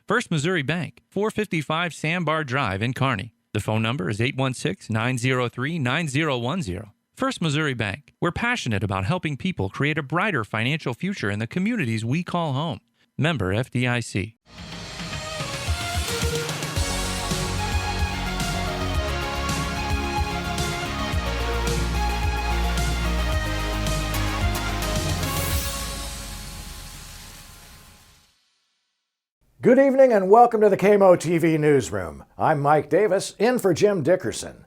First Missouri Bank, 455 Sandbar Drive in Kearney. The phone number is 816-903-9010. First Missouri Bank. We're passionate about helping people create a brighter financial future in the communities we call home. Member FDIC. Good evening and welcome to the KMO-TV newsroom. I'm Mike Davis, in for Jim Dickerson.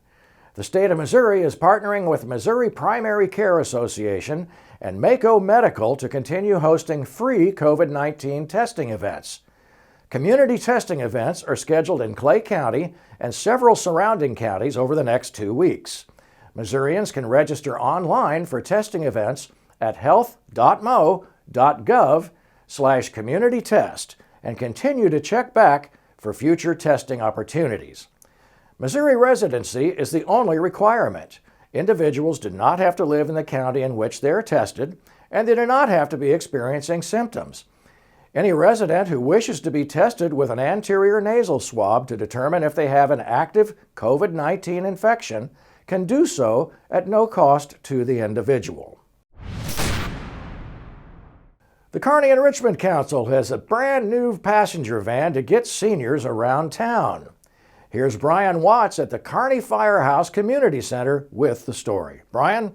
The state of Missouri is partnering with Missouri Primary Care Association and Mako Medical to continue hosting free COVID-19 testing events. Community testing events are scheduled in Clay County and several surrounding counties over the next 2 weeks. Missourians can register online for testing events at health.mo.gov/communitytest and continue to check back for future testing opportunities. Missouri residency is the only requirement. Individuals do not have to live in the county in which they are tested, and they do not have to be experiencing symptoms. Any resident who wishes to be tested with an anterior nasal swab to determine if they have an active COVID-19 infection can do so at no cost to the individual. The Kearney Enrichment Council has a brand new passenger van to get seniors around town. Here's Brian Watts at the Kearney Firehouse Community Center with the story. Brian?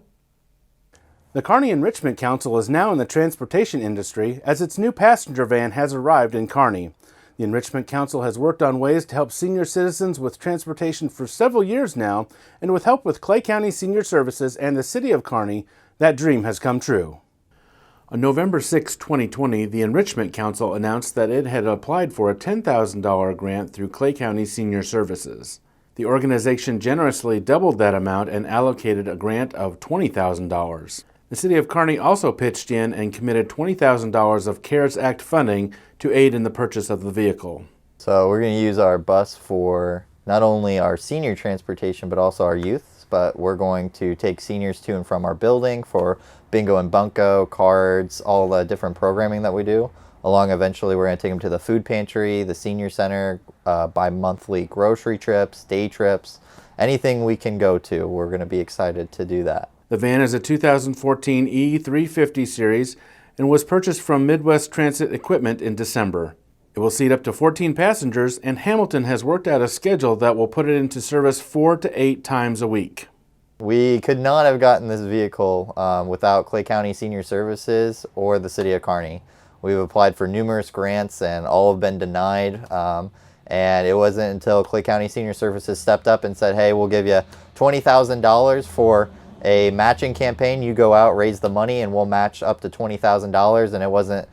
The Kearney Enrichment Council is now in the transportation industry as its new passenger van has arrived in Kearney. The Enrichment Council has worked on ways to help senior citizens with transportation for several years now, and with help with Clay County Senior Services and the City of Kearney, that dream has come true. On November 6, 2020, the Enrichment Council announced that it had applied for a $10,000 grant through Clay County Senior Services. The organization generously doubled that amount and allocated a grant of $20,000. The City of Kearney also pitched in and committed $20,000 of CARES Act funding to aid in the purchase of the vehicle. So we're going to use our bus for not only our senior transportation but also our youth. But we're going to take seniors to and from our building for bingo and bunko, cards, all the different programming that we do. Along eventually we're going to take them to the food pantry, the senior center, bi-monthly grocery trips, day trips, anything we can go to. We're going to be excited to do that. The van is a 2014 E350 series and was purchased from Midwest Transit Equipment in December. It will seat up to 14 passengers, and Hamilton has worked out a schedule that will put it into service 4 to 8 times a week. We could not have gotten this vehicle without Clay County Senior Services or the City of Kearney. We've applied for numerous grants and all have been denied. And it wasn't until Clay County Senior Services stepped up and said, hey, we'll give you $20,000 for a matching campaign. You go out, raise the money, and we'll match up to $20,000. And it wasn't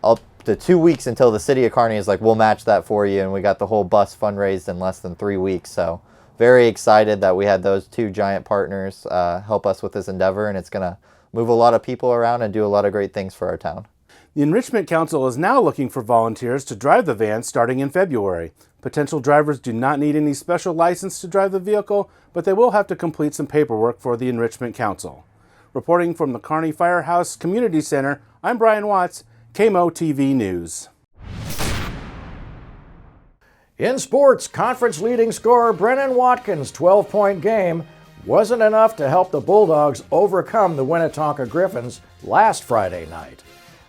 up to 2 weeks until the City of Kearney is like, we'll match that for you, and we got the whole bus fundraised in less than 3 weeks. So very excited that we had those two giant partners help us with this endeavor, and it's going to move a lot of people around and do a lot of great things for our town. The Enrichment Council is now looking for volunteers to drive the van starting in February. Potential drivers do not need any special license to drive the vehicle, but they will have to complete some paperwork for the Enrichment Council. Reporting from the Kearney Firehouse Community Center, I'm Brian Watts, KMO-TV News. In sports, conference leading scorer Brennan Watkins' 12-point game wasn't enough to help the Bulldogs overcome the Winnetonka Griffins last Friday night.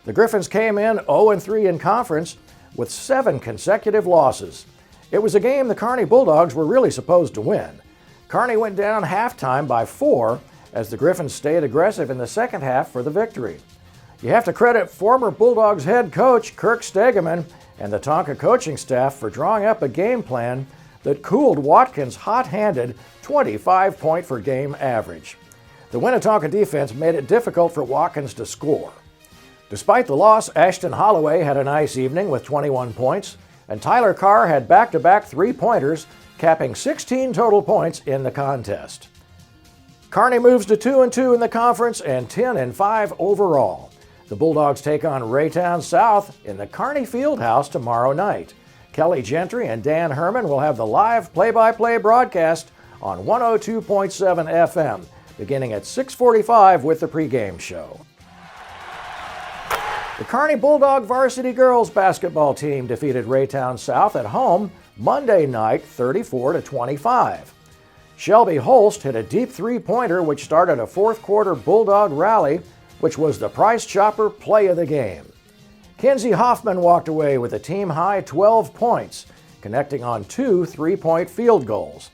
The Griffins came in 0-3 in conference with 7 consecutive losses. It was a game the Kearney Bulldogs were really supposed to win. Kearney went down halftime by 4 as the Griffins stayed aggressive in the second half for the victory. You have to credit former Bulldogs head coach Kirk Stegeman and the Tonka coaching staff for drawing up a game plan that cooled Watkins' hot-handed 25-point-per-game average. The Winnetonka defense made it difficult for Watkins to score. Despite the loss, Ashton Holloway had a nice evening with 21 points, and Tyler Carr had back-to-back three-pointers, capping 16 total points in the contest. Kearney moves to 2-2 in the conference and 10-5 overall. The Bulldogs take on Raytown South in the Kearney Fieldhouse tomorrow night. Kelly Gentry and Dan Herman will have the live play-by-play broadcast on 102.7 FM, beginning at 6:45 with the pregame show. The Kearney Bulldog varsity girls basketball team defeated Raytown South at home Monday night 34-25. Shelby Holst hit a deep three-pointer which started a fourth quarter Bulldog rally, which was the Price Chopper play of the game. Kinsey Hoffman walked away with a team-high 12 points, connecting on 2 three-point field goals.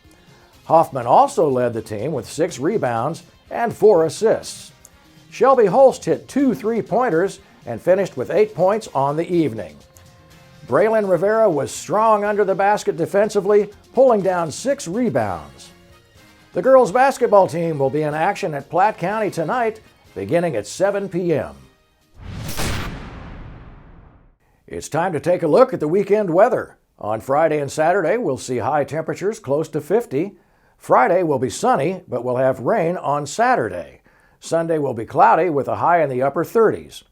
Hoffman also led the team with 6 rebounds and 4 assists. Shelby Holst hit 2 three-pointers and finished with 8 points on the evening. Braylon Rivera was strong under the basket defensively, pulling down 6 rebounds. The girls' basketball team will be in action at Platte County tonight, beginning at 7 p.m. It's time to take a look at the weekend weather. On Friday and Saturday, we'll see high temperatures close to 50. Friday will be sunny, but we'll have rain on Saturday. Sunday will be cloudy with a high in the upper 30s.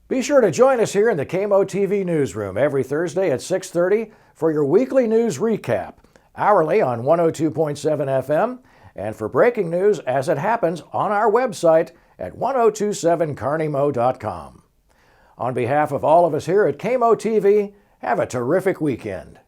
Be sure to join us here in the KMO-TV newsroom every Thursday at 6:30 for your weekly news recap, hourly on 102.7 FM, and for breaking news as it happens on our website at 1027carneymo.com. On behalf of all of us here at KMO-TV, have a terrific weekend.